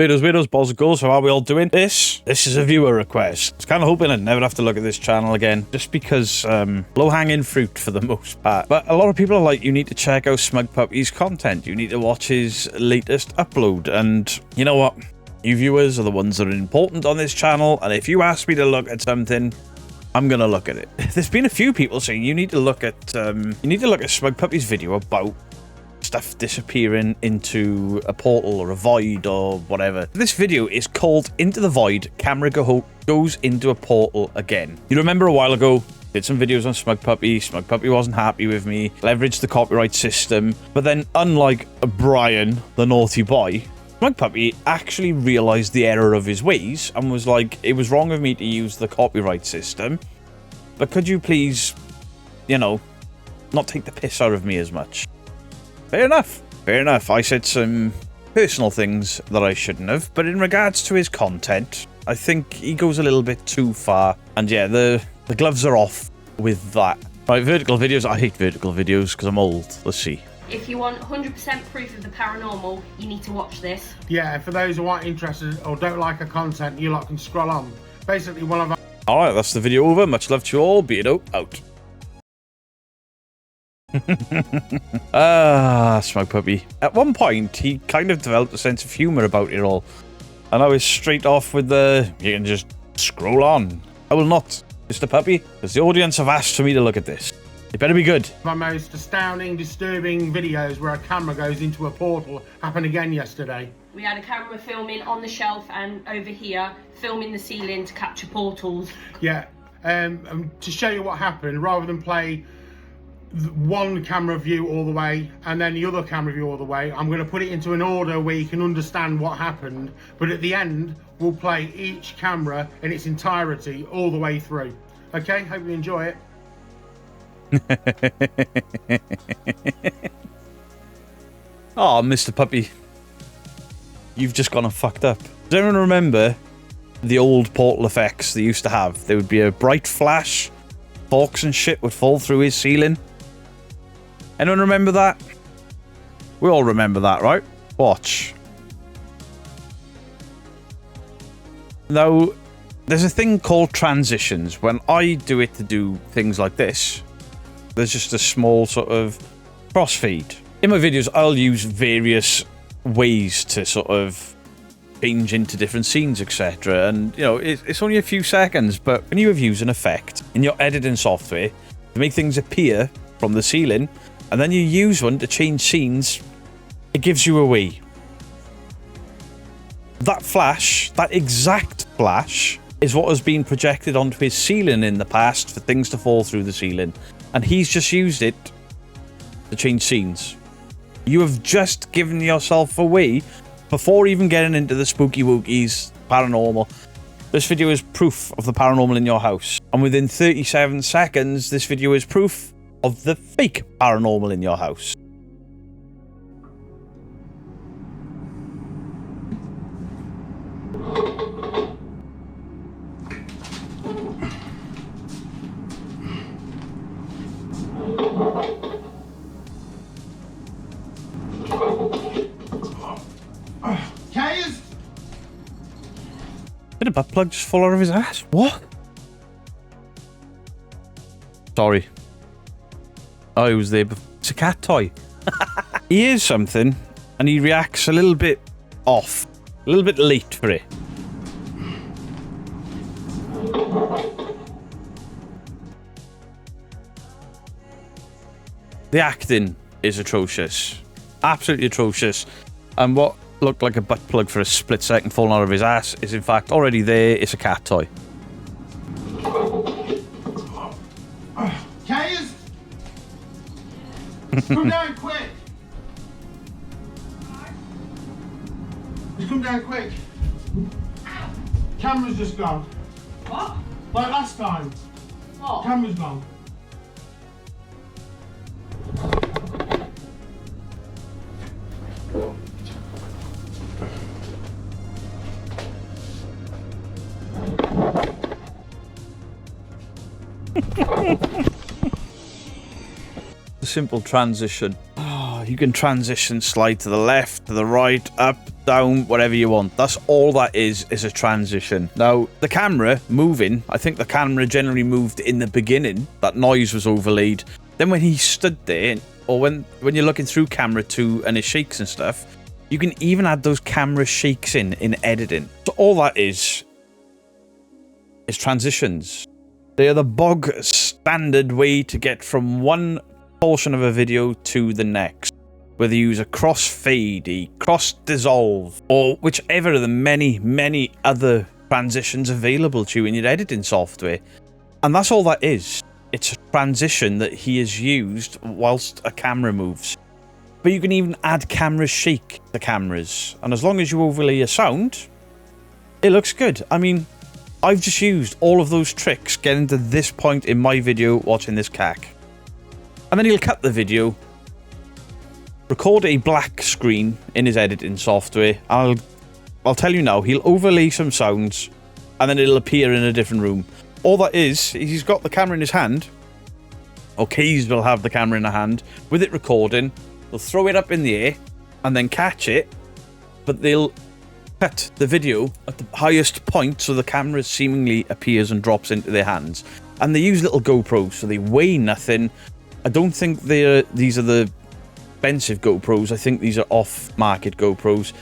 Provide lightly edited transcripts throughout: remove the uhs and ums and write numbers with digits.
Weirdos, balls and goals, how are we all doing? This is a viewer request. I was kind of hoping I'd never have to look at this channel again, just because low-hanging fruit for the most part. But a lot of people are like, you need to check out Smug Puppy's content. You need to watch his latest upload. And you know what? You viewers are the ones that are important on this channel. And if you ask me to look at something, I'm gonna look at it. There's been a few people saying you need to look at Smug Puppy's video about stuff disappearing into a portal or a void or whatever. This video is called Into the Void, Camera Goes Into a Portal Again. You remember a while ago, did some videos on Smug Puppy. Smug Puppy wasn't happy with me, leveraged the copyright system, but then unlike Brian, the naughty boy, Smug Puppy actually realized the error of his ways and was like, it was wrong of me to use the copyright system, but could you please, you know, not take the piss out of me as much? Fair enough. Fair enough. I said some personal things that I shouldn't have, but in regards to his content, I think he goes a little bit too far. And yeah, the gloves are off with that. Right, vertical videos. I hate vertical videos because I'm old. Let's see. If you want 100% proof of the paranormal, you need to watch this. Yeah, for those who aren't interested or don't like our content, you lot can scroll on. Basically, one of our... Alright, that's the video over. Much love to you all. Beardo out. Smug Puppy. At one point, he kind of developed a sense of humour about it all. And I was straight off with the, you can just scroll on. I will not, Mr. Puppy, because the audience have asked for me to look at this. It better be good. My most astounding, disturbing videos where a camera goes into a portal happened again yesterday. We had a camera filming on the shelf and over here, filming the ceiling to capture portals. Yeah, to show you what happened, rather than play one camera view all the way and then the other camera view all the way, I'm going to put it into an order where you can understand what happened, but at the end we'll play each camera in its entirety all the way through. Okay, hope you enjoy it. Oh, Mr. Puppy, you've just gone and fucked up. Does anyone remember the old portal effects they used to have? There would be a bright flash, forks and shit would fall through his ceiling. Anyone remember that? We all remember that, right? Watch. Now, there's a thing called transitions. When I do it to do things like this, there's just a small sort of crossfade. In my videos, I'll use various ways to sort of change into different scenes, etc. And, you know, it's only a few seconds, but when you have used an effect in your editing software to make things appear from the ceiling, and then you use one to change scenes, it gives you away. That flash, that exact flash, is what has been projected onto his ceiling in the past for things to fall through the ceiling. And he's just used it to change scenes. You have just given yourself away before even getting into the spooky wookies, paranormal. This video is proof of the paranormal in your house. And within 37 seconds, this video is proof of the fake paranormal in your house. Did a butt plug just fall out of his ass? What? Sorry. Oh, he was there before. It's a cat toy. He hears something and he reacts a little bit off. A little bit late for it. The acting is atrocious. Absolutely atrocious. And what looked like a butt plug for a split second falling out of his ass is in fact already there. It's a cat toy. Kayers! Come down quick! Just come down quick. Camera's just gone. What? Like last time. What? Camera's gone. The simple transition. Oh, you can transition, slide to the left, to the right, up, down, whatever you want. That's all that is a transition. Now, the camera moving, I think the camera generally moved in the beginning. That noise was overlaid. Then when he stood there, or when you're looking through camera 2 and it shakes and stuff, you can even add those camera shakes in editing. So all that is transitions. They are the bog standard way to get from one portion of a video to the next. Whether you use a crossfade, a cross dissolve, or whichever of the many, many other transitions available to you in your editing software. And that's all that is. It's a transition that he has used whilst a camera moves. But you can even add camera shake to cameras. And as long as you overlay a sound, it looks good. I mean, I've just used all of those tricks getting to this point in my video watching this cack. And then he'll cut the video, record a black screen in his editing software. I'll tell you now, he'll overlay some sounds and then it'll appear in a different room. All that is, he's got the camera in his hand. Or Keys will have the camera in a hand with it recording. They'll throw it up in the air and then catch it, but they'll cut the video at the highest point so the camera seemingly appears and drops into their hands. And they use little GoPros, so they weigh nothing. I don't think these are the expensive GoPros. I think these are off-market GoPros.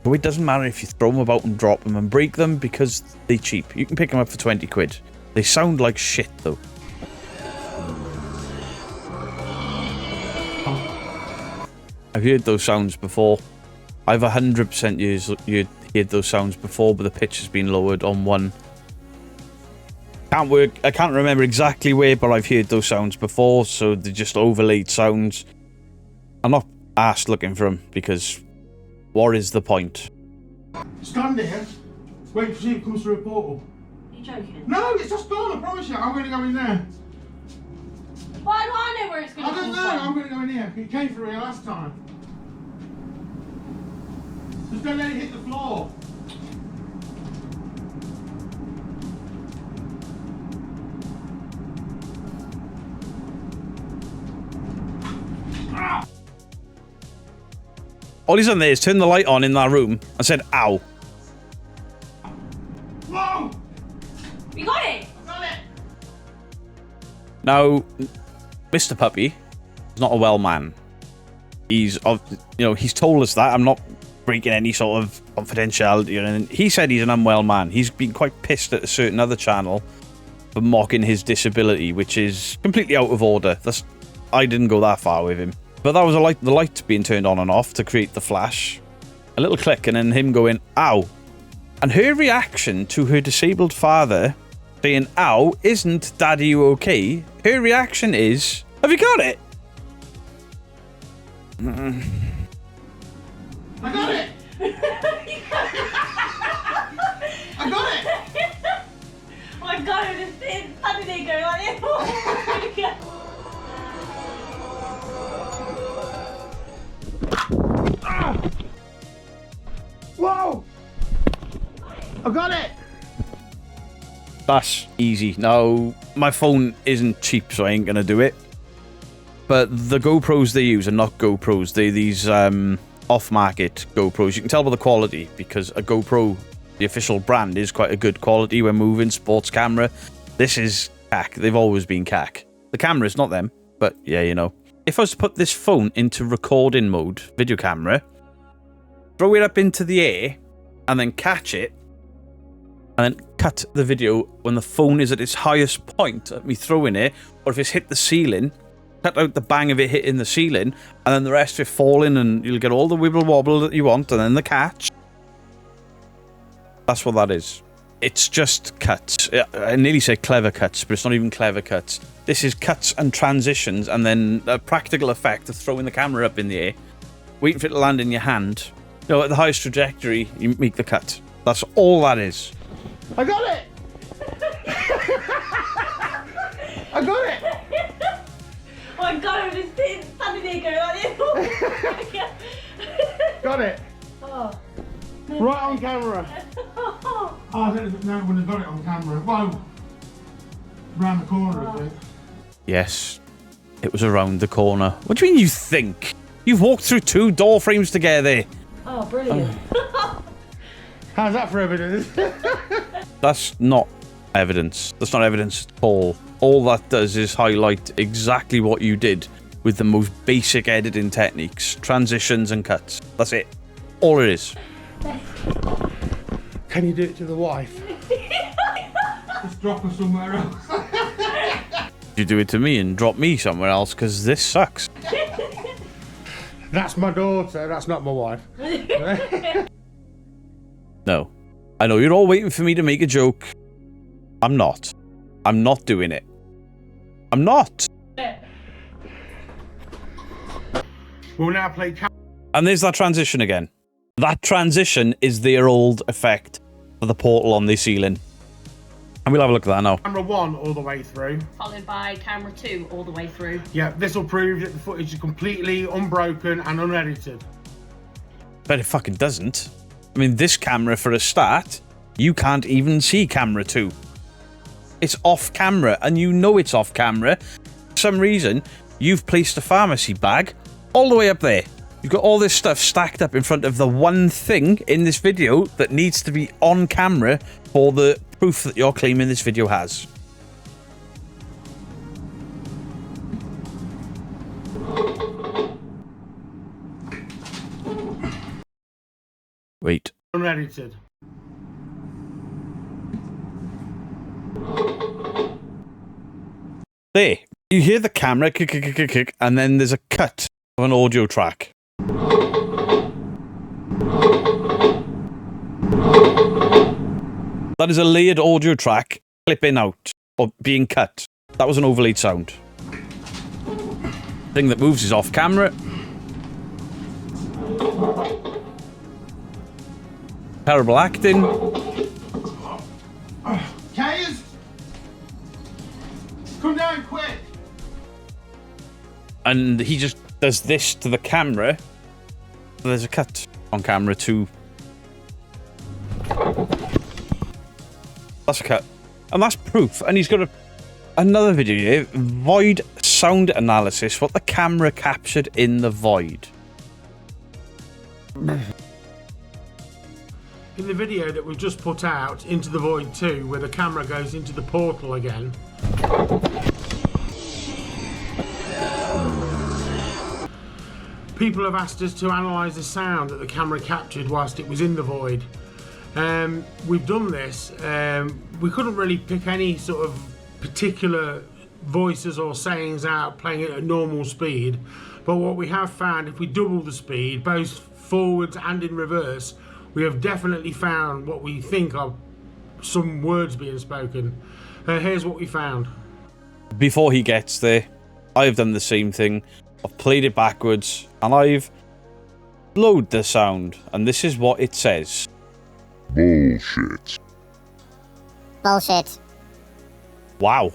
So it doesn't matter if you throw them about and drop them and break them because they're cheap. You can pick them up for 20 quid. They sound like shit though. I've heard those sounds before. I've 100% heard those sounds before, but the pitch has been lowered on one. I can't remember exactly where, but I've heard those sounds before, so they're just overlaid sounds. I'm not arsed looking for them, because what is the point? Stand here, wait to see if it comes through a portal. Are you joking? No, it's just gone, I promise you. I'm going to go in there. Why do I know where it's going to I come don't from? know, I'm going to go in here. It came through here last time. Just don't let it hit the floor. All he's done there is turn the light on in that room and said, ow. Whoa! You got it! I got it! Now, Mr. Puppy is not a well man. He's told us that. I'm not breaking any sort of confidentiality or anything. He said he's an unwell man. He's been quite pissed at a certain other channel for mocking his disability, which is completely out of order. I didn't go that far with him. But that was the light being turned on and off to create the flash. A little click and then him going, ow. And her reaction to her disabled father saying, ow, isn't Daddy you okay? Her reaction is, have you got it? I got it! I got it! Oh my god, I just did Saturday go like this. Whoa! I got it! That's easy. Now, my phone isn't cheap, so I ain't gonna do it. But the GoPros they use are not GoPros. They're these off-market GoPros. You can tell by the quality, because a GoPro, the official brand, is quite a good quality when moving, sports camera. This is CAC. They've always been CAC. The camera's not them, but yeah, you know. If I was to put this phone into recording mode, video camera, throw it up into the air, and then catch it, and then cut the video when the phone is at its highest point at me throwing it, or if it's hit the ceiling, cut out the bang of it hitting the ceiling, and then the rest of it falling, and you'll get all the wibble wobble that you want, and then the catch. That's what that is. It's just cuts. I nearly say clever cuts, but it's not even clever cuts. This is cuts and transitions, and then a practical effect of throwing the camera up in the air, waiting for it to land in your hand. You know, at the highest trajectory, you make the cut. That's all that is. I got it! I got it! Oh my god, I just did Saturday go like this. Got it! Oh. Right on camera. Oh, I don't know when I got it on camera. Whoa! Round the corner, I think. Yes, it was around the corner. What do you mean you think? You've walked through 2 door frames together. Oh, brilliant. How's that for evidence? That's not evidence. That's not evidence at all. All that does is highlight exactly what you did with the most basic editing techniques, transitions and cuts. That's it. All it is. Can you do it to the wife? Just drop her somewhere else. You do it to me and drop me somewhere else because this sucks. That's my daughter, that's not my wife. No. I know you're all waiting for me to make a joke. I'm not. I'm not doing it. I'm not. We'll now play And there's that transition again. That transition is their old effect for the portal on the ceiling. And we'll have a look at that now. camera 1 all the way through. Followed by camera 2 all the way through. Yeah, this will prove that the footage is completely unbroken and unedited. But it fucking doesn't. I mean, this camera, for a start, you can't even see camera 2. It's off camera, and you know it's off camera. For some reason, you've placed a pharmacy bag all the way up there. You've got all this stuff stacked up in front of the one thing in this video that needs to be on camera for the proof that you're claiming this video has. Wait. Unedited. There. You hear the camera kick, and then there's a cut of an audio track. That is a layered audio track clipping out or being cut. That was an overlaid sound. Thing that moves is off camera. Terrible acting. Kayers! Come down quick! And he just does this to the camera. There's a cut on camera too. That's a cut. And that's proof. And he's got another video here. Void sound analysis. What the camera captured in the void. In the video that we've just put out, Into the Void 2, where the camera goes into the portal again, people have asked us to analyse the sound that the camera captured whilst it was in the void. We've done this. We couldn't really pick any sort of particular voices or sayings out playing it at normal speed, but what we have found, if we double the speed both forwards and in reverse, we have definitely found what we think are some words being spoken. Here's what we found. Before he gets there, I've done the same thing. I've played it backwards and I've lowered the sound, and this is what it says. Bullshit. Bullshit. Wow.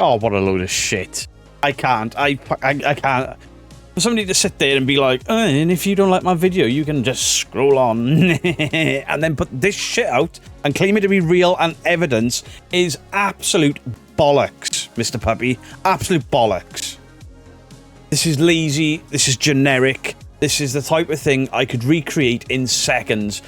Oh, what a load of shit. I can't. I can't. For somebody to sit there and be like, and if you don't like my video, you can just scroll on and then put this shit out and claim it to be real and evidence is absolute bollocks, Mr. Puppy. Absolute bollocks. This is lazy. This is generic. This is the type of thing I could recreate in seconds.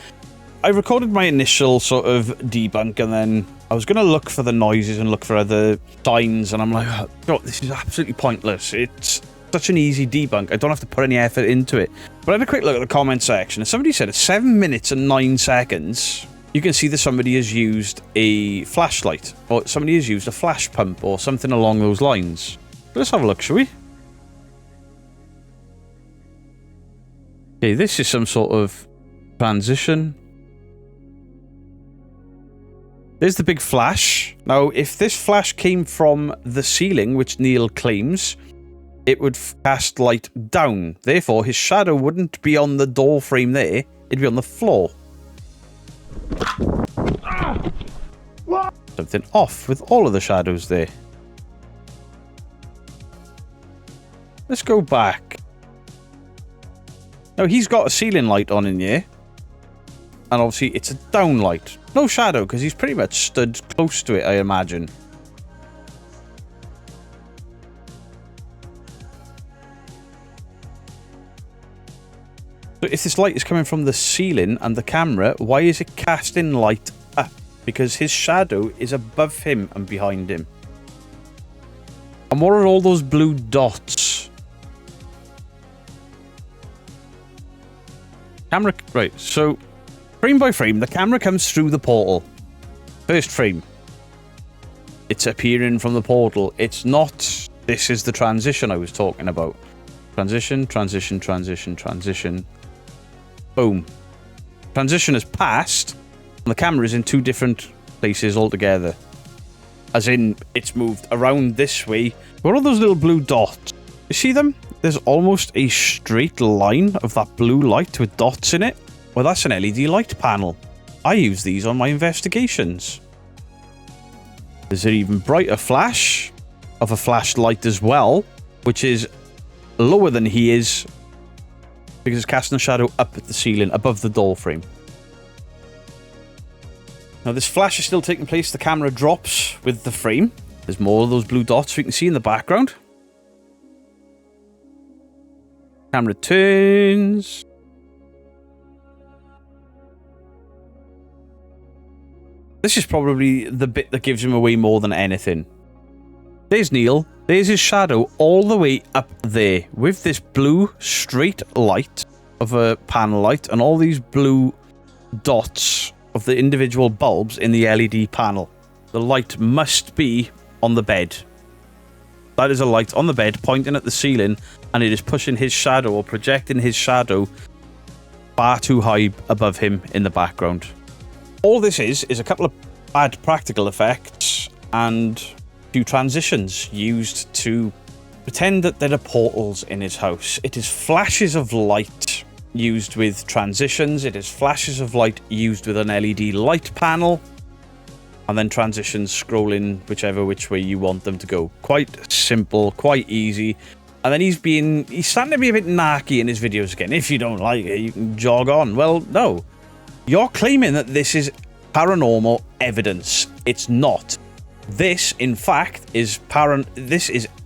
I recorded my initial sort of debunk, and then I was going to look for the noises and look for other signs, and I'm like, oh, God, this is absolutely pointless. It's such an easy debunk. I don't have to put any effort into it. But I had a quick look at the comment section, and somebody said at 7 minutes and 9 seconds, you can see that somebody has used a flashlight, or somebody has used a flash pump, or something along those lines. Let's have a look, shall we? Okay, this is some sort of transition. There's the big flash. Now, if this flash came from the ceiling, which Neil claims, it would cast light down. Therefore, his shadow wouldn't be on the door frame there. It'd be on the floor. Something off with all of the shadows there. Let's go back. Now, he's got a ceiling light on in here. And obviously, it's a down light. No shadow, because he's pretty much stood close to it, I imagine. So if this light is coming from the ceiling and the camera, why is it casting light up? Because his shadow is above him and behind him. And what are all those blue dots? Camera... Right, so... Frame by frame, the camera comes through the portal. First frame. It's appearing from the portal. It's not... This is the transition I was talking about. Transition, transition, transition, transition. Boom. Transition has passed, and the camera is in two different places altogether. As in, it's moved around this way. What are those little blue dots? You see them? There's almost a straight line of that blue light with dots in it. Well, that's an LED light panel. I use these on my investigations. There's an even brighter flash of a flashlight as well, which is lower than he is because it's casting a shadow up at the ceiling above the door frame. Now, this flash is still taking place. The camera drops with the frame. There's more of those blue dots we can see in the background. Camera turns. This is probably the bit that gives him away more than anything. There's Neil. There's his shadow all the way up there with this blue straight light of a panel light and all these blue dots of the individual bulbs in the LED panel. The light must be on the bed. That is a light on the bed pointing at the ceiling, and it is pushing his shadow or projecting his shadow far too high above him in the background. All this is a couple of bad practical effects and few transitions used to pretend that there are portals in his house. It is flashes of light used with transitions. It is flashes of light used with an LED light panel. And then transitions scrolling which way you want them to go. Quite simple, quite easy. And then he's starting to be a bit narky in his videos again. If you don't like it, you can jog on. Well, no. You're claiming that this is paranormal evidence. It's not. This, in fact, is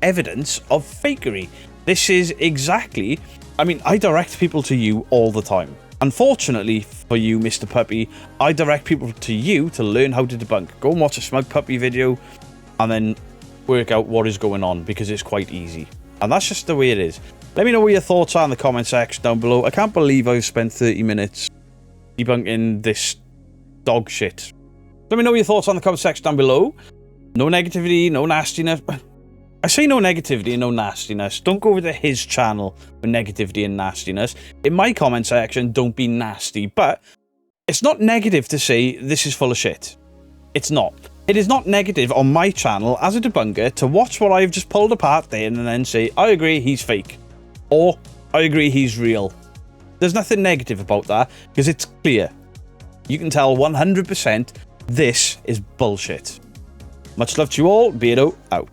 evidence of fakery. This is exactly... I mean, I direct people to you all the time. Unfortunately for you, Mr. Puppy, I direct people to you to learn how to debunk. Go and watch a Smug Puppy video and then work out what is going on, because it's quite easy. And that's just the way it is. Let me know what your thoughts are in the comment section down below. I can't believe I've spent 30 minutes debunking this dog shit. Let me know your thoughts on the comment section down below. No negativity, no nastiness. I say no negativity and no nastiness. Don't go over to his channel with negativity and nastiness. In my comment section, don't be nasty. But it's not negative to say this is full of shit. It's not. It is not negative on my channel as a debunker to watch what I've just pulled apart there and then say, I agree, he's fake. Or, I agree, he's real. There's nothing negative about that, because it's clear. You can tell 100% this is bullshit. Much love to you all. Beardo out.